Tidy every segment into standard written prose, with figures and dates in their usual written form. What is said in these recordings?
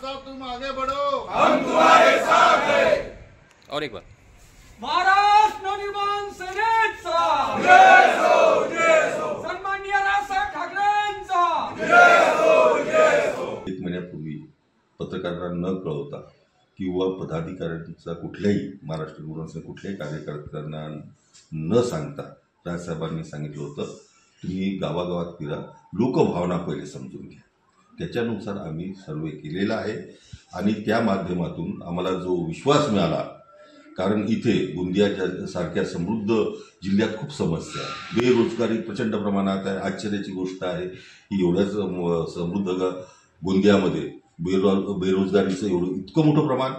साहब तुम आगे बढ़ो, हम तुम्हारे साथ हैं। और एक बार महाराष्ट्र नवनिर्माण सेनेचा सन्माननीय राजसाहेब ठाकरेंचा 1 महिन्यापूर्वी पत्रकारांना न कळवता किंवा पदाधिकाऱ्यांचा कुठल्याही महाराष्ट्र गृहरक्षक कुठल्याही कार्यकर्त्यांना न सांगता राजसाहेबांनी सांगितलं होतं, तुम्ही गावागावात फिरा, लोकभावना पहिले समजून घ्या। त्याच्यानुसार आम्ही सर्वे केलेला आहे आणि त्या माध्यमातून आम्हाला जो विश्वास मिळाला, कारण इथे गोंदिया सारख्या समृद्ध जिल्ह्यात खूप समस्या आहे, बेरोजगारी प्रचंड प्रमाणात आहे। आश्चर्याची गोष्ट आहे की एवढ्याच समृद्ध गोंदियामध्ये बेरोजगारीचं इतकं मोठं प्रमाण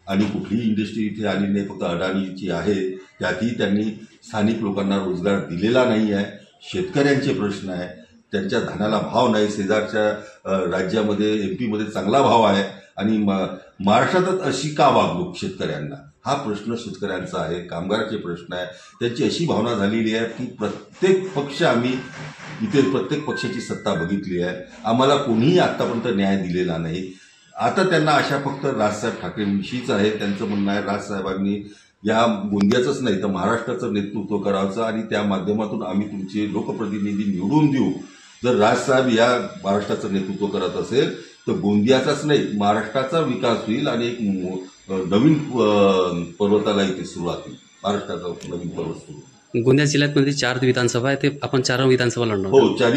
आणि कुठलीही इंडस्ट्री इथे आली नाही, फक्त अडाणीची आहे, त्यातही त्यांनी स्थानिक लोकांना रोजगार दिलेला नाही आहे। शेतकऱ्यांचे प्रश्न आहे, त्यांच्या धान्याला भाव नाही, शेजारच्या राज्यामध्ये MP मध्ये चांगला भाव आहे आणि महाराष्ट्रातच अशी का वागणूक शेतकऱ्यांना, हा प्रश्न शेतकऱ्यांचा आहे, कामगाराचे प्रश्न आहे। त्यांची अशी भावना झालेली आहे की प्रत्येक पक्ष, आम्ही इथे प्रत्येक पक्षाची सत्ता बघितली आहे, आम्हाला कोणीही आत्तापर्यंत न्याय दिलेला नाही। आता त्यांना आशा फक्त राजसाहेब ठाकरेंविषयीच आहे। त्यांचं म्हणणं आहे राजसाहेबांनी या गोंदियाचंच नाही तर महाराष्ट्राचं नेतृत्व करायचं आणि त्या माध्यमातून आम्ही तुमचे लोकप्रतिनिधी निवडून देऊ। जर राजसाहेब या महाराष्ट्राचं नेतृत्व करत असेल तर गोंदियाचाच नाही महाराष्ट्राचा विकास होईल आणि एक नवीन पर्वताला इथे सुरुवात होईल, महाराष्ट्राचा नवीन पर्वत सुरू। गोंदिया जिल्ह्यात 4 विधानसभा आहे, ते आपण 4 विधानसभा लढणार। हो, 4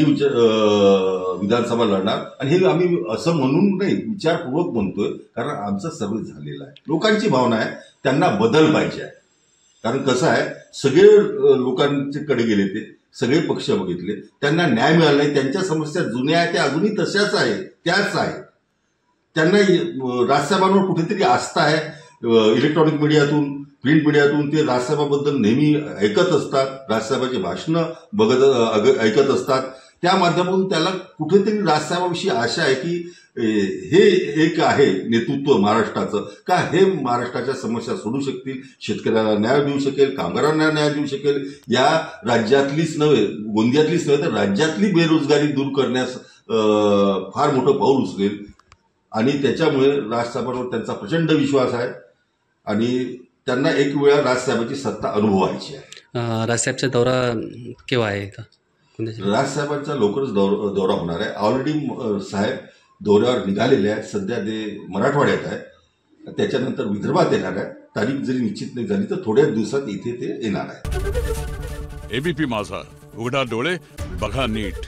विधानसभा लढणार आणि हे आम्ही असं म्हणून नाही, विचारपूर्वक म्हणतोय, कारण आमचा सर्वे झालेला आहे। लोकांची भावना आहे त्यांना बदल पाहिजे आहे, कारण कसं आहे सगळे लोकांकडे गेले, ते सगळे पक्ष बघितले, त्यांना न्याय मिळाला नाही, त्यांच्या समस्या जुन्या आहेत त्या अजूनही तशाच आहे, त्याच आहे। त्यांना राजसाहेबांवर कुठेतरी आस्था आहे, इलेक्ट्रॉनिक मीडियातून प्रिंट मीडियातून ते राजसाहेबाबद्दल नेहमी ऐकत असतात, राजसाहेबांची भाषणं ऐकत असतात, त्या माध्यमातून त्याला कुठेतरी राजसाहेबांविषयी आशा आहे की हे एक आहे नेतृत्व महाराष्ट्राचं, का हे महाराष्ट्राच्या समस्या सोडू शकतील, शेतकऱ्याला न्याय देऊ शकेल, कामगारांना न्याय देऊ शकेल, या राज्यातलीच नव्हे गोंदियातलीच नव्हे तर राज्यातली बेरोजगारी दूर करण्यास फार मोठं पाऊल उचलेल आणि त्याच्यामुळे राजसाहेबांवर त्यांचा प्रचंड विश्वास आहे आणि त्यांना एक वेळा राजसाहेबांची सत्ता अनुभवायची आहे। राजसाहेबचा दौरा केव्हा आहे का? राजसाहेबांचा लवकरच दौरा होणार आहे। ऑलरेडी साहेब दौऱ्यावर निघालेले आहेत, सध्या ते मराठवाड्यात आहे, त्याच्यानंतर विदर्भात येणार आहे। तारीख जरी निश्चित नाही झाली तर थोड्याच दिवसात इथे ते येणार आहे। ABP माझा, उघडा डोळे बघा नीट।